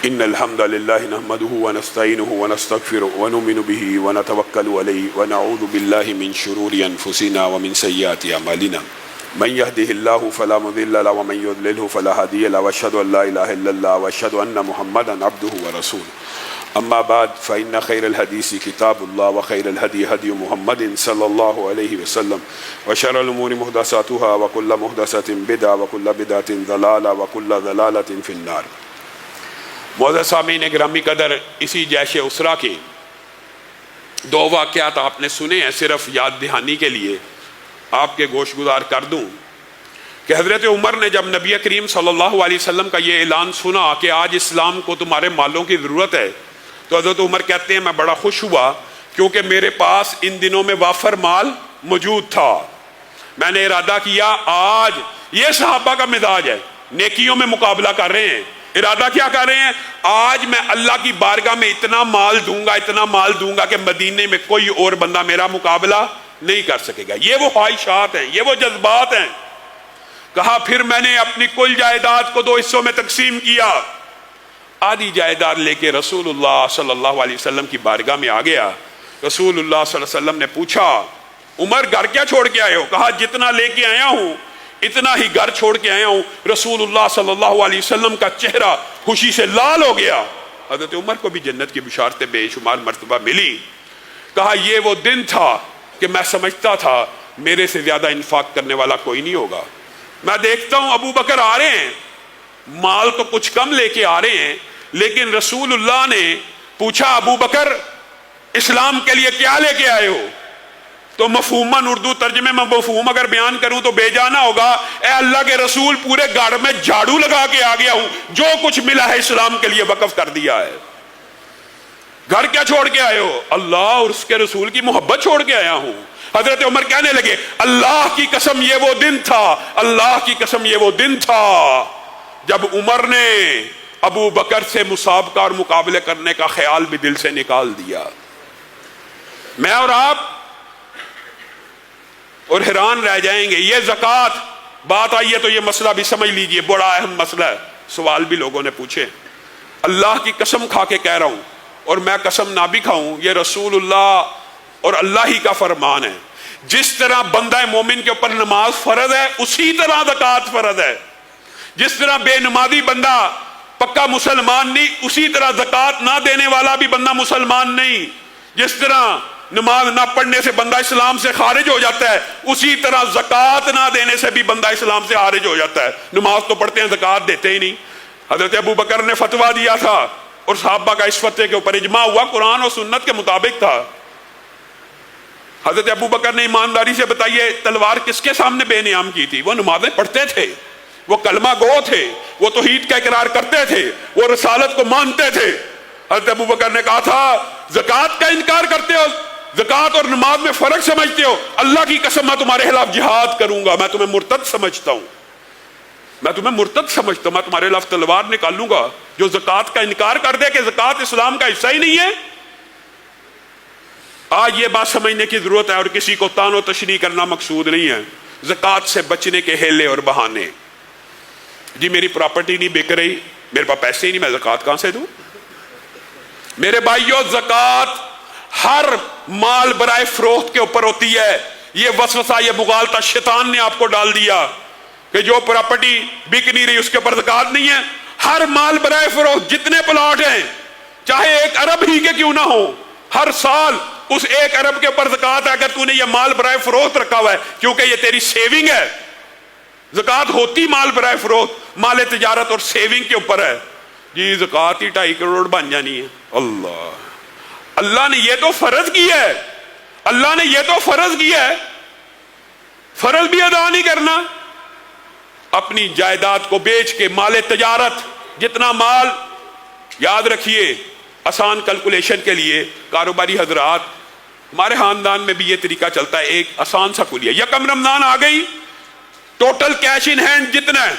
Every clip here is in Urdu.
إن الحمد لله نحمده ونستعينه ونستغفره ونؤمن به ونتوكل عليه ونعوذ بالله من شرور أنفسنا ومن سيئات أعمالنا من يهده الله فلا مضل له ومن يضلله فلا هادي له وأشهد أن لا إله إلا الله وأشهد أن محمدا عبده ورسوله أما بعد فإن خير الحديث كتاب الله وخير الهدي هدي محمد صلى الله عليه وسلم وشر الأمور محدثاتها وكل محدثة بدعة وكل بدعة ضلالة وكل ضلالة في النار۔ معزز سامعین گرامی قدر، اسی جیش اسرا کے دو واقعات آپ نے سنے ہیں، صرف یاد دہانی کے لیے آپ کے گوش گزار کر دوں کہ حضرت عمر نے جب نبی کریم صلی اللہ علیہ وسلم کا یہ اعلان سنا کہ آج اسلام کو تمہارے مالوں کی ضرورت ہے، تو حضرت عمر کہتے ہیں میں بڑا خوش ہوا کیونکہ میرے پاس ان دنوں میں وافر مال موجود تھا۔ میں نے ارادہ کیا، آج یہ صحابہ کا مزاج ہے، نیکیوں میں مقابلہ کر رہے ہیں، ارادہ کیا کر رہے ہیں، آج میں اللہ کی بارگاہ میں اتنا مال دوں گا کہ مدینے میں کوئی اور بندہ میرا مقابلہ نہیں کر سکے گا۔ یہ وہ خواہشات ہیں، یہ وہ جذبات ہیں۔ کہا پھر میں نے اپنی کل جائیداد کو 2 حصوں میں تقسیم کیا، آدھی جائیداد لے کے رسول اللہ صلی اللہ علیہ وسلم کی بارگاہ میں آ گیا۔ رسول اللہ صلی اللہ علیہ وسلم نے پوچھا عمر گھر کیا چھوڑ کے آئے ہو؟ کہا جتنا لے کے آیا ہوں اتنا ہی گھر چھوڑ کے آیا ہوں۔ رسول اللہ صلی اللہ علیہ وسلم کا چہرہ خوشی سے لال ہو گیا۔ حضرت عمر کو بھی جنت کی بشارتیں بے شمار مرتبہ ملی۔ کہا یہ وہ دن تھا کہ میں سمجھتا تھا میرے سے زیادہ انفاق کرنے والا کوئی نہیں ہوگا۔ میں دیکھتا ہوں ابو بکر آ رہے ہیں، مال تو کچھ کم لے کے آ رہے ہیں، لیکن رسول اللہ نے پوچھا ابو بکر اسلام کے لیے کیا لے کے آئے ہو؟ تو مفہوماً اردو ترجمے میں مفہوم اگر بیان کروں تو بے جانا ہوگا، اے اللہ کے رسول پورے گھر میں جھاڑو لگا کے آ گیا ہوں، جو کچھ ملا ہے اسلام کے لیے وقف کر دیا ہے۔ گھر کیا چھوڑ کے آئے ہو؟ اللہ اور اس کے رسول کی محبت چھوڑ کے آیا ہوں۔ حضرت عمر کہنے لگے اللہ کی قسم یہ وہ دن تھا، اللہ کی قسم یہ وہ دن تھا جب عمر نے ابو بکر سے مسابقہ اور مقابلے کرنے کا خیال بھی دل سے نکال دیا۔ میں اور آپ اور حیران رہ جائیں گے۔ یہ زکوٰۃ بات آئی ہے تو یہ مسئلہ بھی سمجھ لیجئے، بڑا اہم مسئلہ ہے، سوال بھی لوگوں نے پوچھے۔ اللہ کی قسم کھا کے کہہ رہا ہوں، اور میں قسم نہ بھی کھاؤں، یہ رسول اللہ اور اللہ ہی کا فرمان ہے۔ جس طرح بندہ مومن کے اوپر نماز فرض ہے اسی طرح زکوٰۃ فرض ہے۔ جس طرح بے نمازی بندہ پکا مسلمان نہیں، اسی طرح زکوٰۃ نہ دینے والا بھی بندہ مسلمان نہیں۔ جس طرح نماز نہ پڑھنے سے بندہ اسلام سے خارج ہو جاتا ہے، اسی طرح زکوٰۃ نہ دینے سے بھی بندہ اسلام سے خارج ہو جاتا ہے۔ نماز تو پڑھتے ہیں، زکوٰۃ دیتے ہی نہیں۔ حضرت ابو بکر نے فتویٰ دیا تھا اور صحابہ کا اس فتوے کے اوپر اجماع ہوا، قرآن اور سنت کے مطابق تھا۔ حضرت ابو بکر نے ایمانداری سے بتائیے تلوار کس کے سامنے بے نیام کی تھی؟ وہ نمازیں پڑھتے تھے، وہ کلمہ گو تھے، وہ توحید کا اقرار کرتے تھے، وہ رسالت کو مانتے تھے۔ حضرت ابو بکر نے کہا تھا زکوٰۃ کا انکار کرتے ہو، زکوٰۃ اور نماز میں فرق سمجھتے ہو، اللہ کی قسم میں تمہارے خلاف جہاد کروں گا، میں تمہیں مرتد سمجھتا ہوں، میں تمہیں مرتد سمجھتا ہوں، میں تمہارے خلاف تلوار نکالوں گا۔ جو زکوٰۃ کا انکار کر دے کہ زکوٰۃ اسلام کا حصہ ہی نہیں ہے۔ آج یہ بات سمجھنے کی ضرورت ہے، اور کسی کو تان و تشریح کرنا مقصود نہیں ہے۔ زکوٰۃ سے بچنے کے ہیلے اور بہانے، جی میری پراپرٹی نہیں بک رہی، میرے پاس پیسے ہی نہیں، میں زکوٰۃ کہاں سے دوں؟ میرے بھائیو زکوٰۃ ہر مال برائے فروخت کے اوپر ہوتی ہے۔ یہ وسوسہ، یہ مغالطہ شیطان نے آپ کو ڈال دیا کہ جو پراپرٹی بک نہیں رہی اس کے اوپر زکوٰۃ نہیں ہے۔ ہر مال برائے فروخت، جتنے پلاٹ ہیں چاہے 1 ارب ہی کے کیوں نہ ہو، ہر سال اس 1 ارب کے اوپر زکوٰۃ ہے۔ اگر تو نے یہ مال برائے فروخت رکھا ہوا ہے کیونکہ یہ تیری سیونگ ہے، زکوٰۃ ہوتی مال برائے فروخت، مال تجارت اور سیونگ کے اوپر ہے۔ جی زکوٰۃ ہی 2.5 کروڑ بن جانی ہے۔ اللہ نے یہ تو فرض کیا ہے، اللہ نے یہ تو فرض کیا ہے، فرض بھی ادا نہیں کرنا۔ اپنی جائیداد کو بیچ کے مال تجارت، جتنا مال، یاد رکھیے آسان کیلکولیشن کے لیے کاروباری حضرات، ہمارے خاندان میں بھی یہ طریقہ چلتا ہے، ایک آسان سا کلیہ، یکم رمضان آ گئی، ٹوٹل کیش ان ہینڈ جتنا ہے،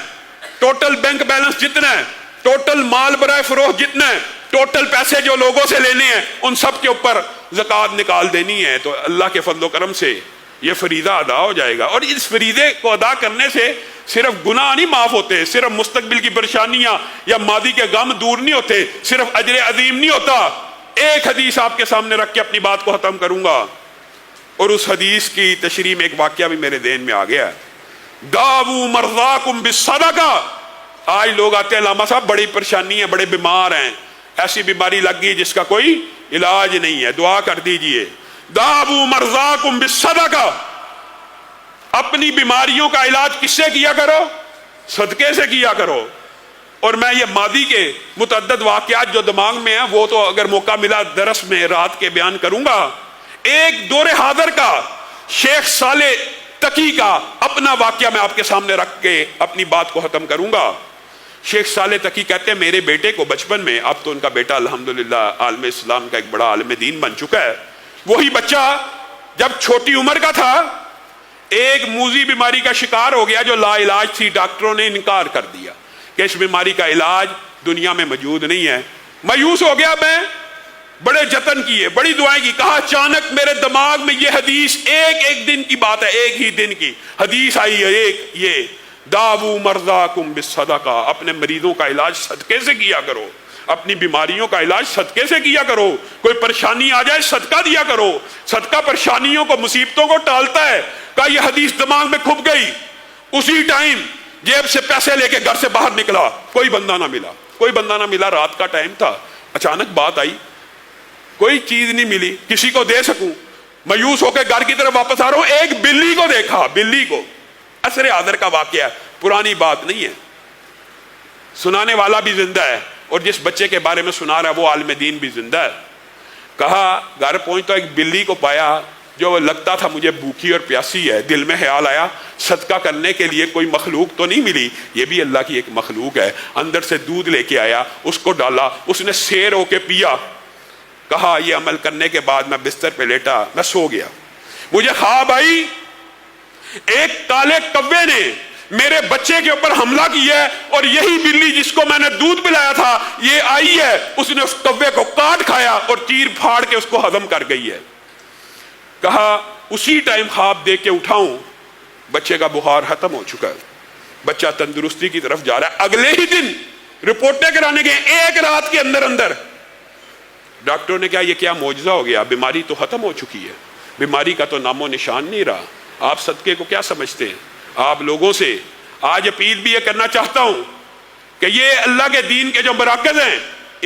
ٹوٹل بینک بیلنس جتنا ہے، ٹوٹل مال برائے فروخت جتنا ہے، ٹوٹل پیسے جو لوگوں سے لینے ہیں ان سب کے اوپر زکوٰۃ نکال دینی ہے۔ تو اللہ کے فضل و کرم سے یہ فریضہ ادا ہو جائے گا، اور اس فریضے کو ادا کرنے سے صرف گناہ نہیں معاف ہوتے، صرف مستقبل کی پریشانیاں یا ماضی کے غم دور نہیں ہوتے، صرف اجر عظیم نہیں ہوتا۔ ایک حدیث آپ کے سامنے رکھ کے اپنی بات کو ختم کروں گا، اور اس حدیث کی تشریح میں ایک واقعہ بھی میرے ذہن میں آ گیا ہے۔ داؤ مرضاکم بالصدقہ۔ آج لوگ آتے ہیں، علامہ صاحب بڑی پریشانی ہے، بڑے بیمار ہیں، ایسی بیماری لگ گئی جس کا کوئی علاج نہیں ہے، دعا کر دیجئے۔ داؤ مرضاکم بالصدقہ۔ اپنی بیماریوں کا علاج کس سے کیا کرو؟ صدقے سے کیا کرو۔ اور میں یہ ماضی کے متعدد واقعات جو دماغ میں ہیں وہ تو اگر موقع ملا درس میں رات کے بیان کروں گا۔ ایک دور حاضر کا شیخ صالح تقی کا اپنا واقعہ میں آپ کے سامنے رکھ کے اپنی بات کو ختم کروں گا۔ شیخ صالح تقی کہتے ہیں میرے بیٹے کو بچپن میں، اب تو ان کا بیٹا الحمدللہ عالم اسلام کا ایک بڑا عالم دین بن چکا ہے، وہی بچہ جب چھوٹی عمر کا تھا ایک موذی بیماری کا شکار ہو گیا جو لا علاج تھی۔ ڈاکٹروں نے انکار کر دیا کہ اس بیماری کا علاج دنیا میں موجود نہیں ہے۔ مایوس ہو گیا میں، بڑے جتن کیے، بڑی دعائیں کی، کہا اچانک میرے دماغ میں یہ حدیث، ایک دن کی بات ہے، ایک ہی دن کی حدیث آئی ہے، ایک یہ داؤ مرضاکم بالصدقہ۔ اپنے مریضوں کا علاج صدقے سے کیا کرو، اپنی بیماریوں کا علاج صدقے سے کیا کرو۔ کوئی پریشانی آ جائے صدقہ دیا کرو، صدقہ پریشانیوں کو، مصیبتوں کو ٹالتا ہے۔ کہا یہ حدیث دماغ میں کھپ گئی، اسی ٹائم جیب سے پیسے لے کے گھر سے باہر نکلا، کوئی بندہ نہ ملا، کوئی بندہ نہ ملا، رات کا ٹائم تھا، اچانک بات آئی، کوئی چیز نہیں ملی کسی کو دے سکوں، مایوس ہو کے گھر کی طرف واپس آ رہا ہوں، ایک بلی کو دیکھا، بلی کو، عصر حاضر کا واقعہ ہے، پرانی بات نہیں ہے، سنانے والا بھی زندہ ہے اور جس بچے کے بارے میں سنا رہا ہے وہ عالم دین بھی زندہ ہے۔ کہا گھر پہنچتا ایک بلی کو پایا جو لگتا تھا مجھے بھوکی اور پیاسی ہے، دل میں خیال آیا صدقہ کرنے کے لیے کوئی مخلوق تو نہیں ملی، یہ بھی اللہ کی ایک مخلوق ہے، اندر سے دودھ لے کے آیا، اس کو ڈالا، اس نے سیر ہو کے پیا۔ کہا یہ عمل کرنے کے بعد میں بستر پہ لیٹا، میں سو گیا، مجھے خواب آئی ایک کالے کوے نے میرے بچے کے اوپر حملہ کیا ہے اور یہی بلی جس کو میں نے دودھ پلایا تھا یہ آئی ہے، اس نے اس کوے کو کاٹ کھایا اور چیر پھاڑ کے اس کو ہضم کر گئی ہے۔ کہا اسی ٹائم خواب دیکھ کے اٹھاؤں، بچے کا بخار ختم ہو چکا ہے، بچہ تندرستی کی طرف جا رہا ہے۔ اگلے ہی دن رپورٹیں کرانے گئے، ایک رات کے اندر اندر ڈاکٹروں نے کہا یہ کیا معجزہ ہو گیا، بیماری تو ختم ہو چکی ہے، بیماری کا تو نام و نشان نہیں رہا۔ آپ صدقے کو کیا سمجھتے ہیں؟ آپ لوگوں سے آج اپیل بھی یہ کرنا چاہتا ہوں کہ یہ اللہ کے دین کے جو مراکز ہیں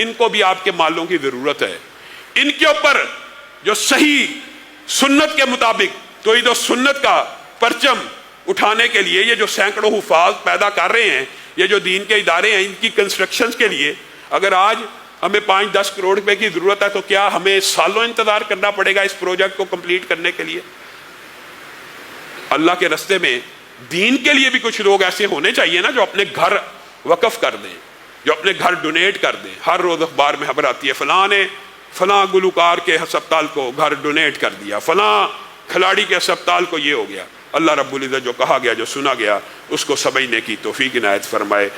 ان کو بھی آپ کے مالوں کی ضرورت ہے، ان کے اوپر جو صحیح سنت کے مطابق توحید و سنت کا پرچم اٹھانے کے لیے یہ جو سینکڑوں حفاظ پیدا کر رہے ہیں، یہ جو دین کے ادارے ہیں ان کی کنسٹرکشنز کے لیے اگر آج ہمیں 5-10 کروڑ روپے کی ضرورت ہے تو کیا ہمیں سالوں انتظار کرنا پڑے گا اس پروجیکٹ کو کمپلیٹ کرنے کے لیے؟ اللہ کے رستے میں دین کے لیے بھی کچھ لوگ ایسے ہونے چاہیے نا جو اپنے گھر وقف کر دیں، جو اپنے گھر ڈونیٹ کر دیں۔ ہر روز اخبار میں خبر آتی ہے فلاں نے فلاں گلوکار کے ہسپتال کو گھر ڈونیٹ کر دیا، فلاں کھلاڑی کے ہسپتال کو یہ ہو گیا۔ اللہ رب العزت جو کہا گیا، جو سنا گیا، اس کو سمجھنے کی توفیق عنایت فرمائے۔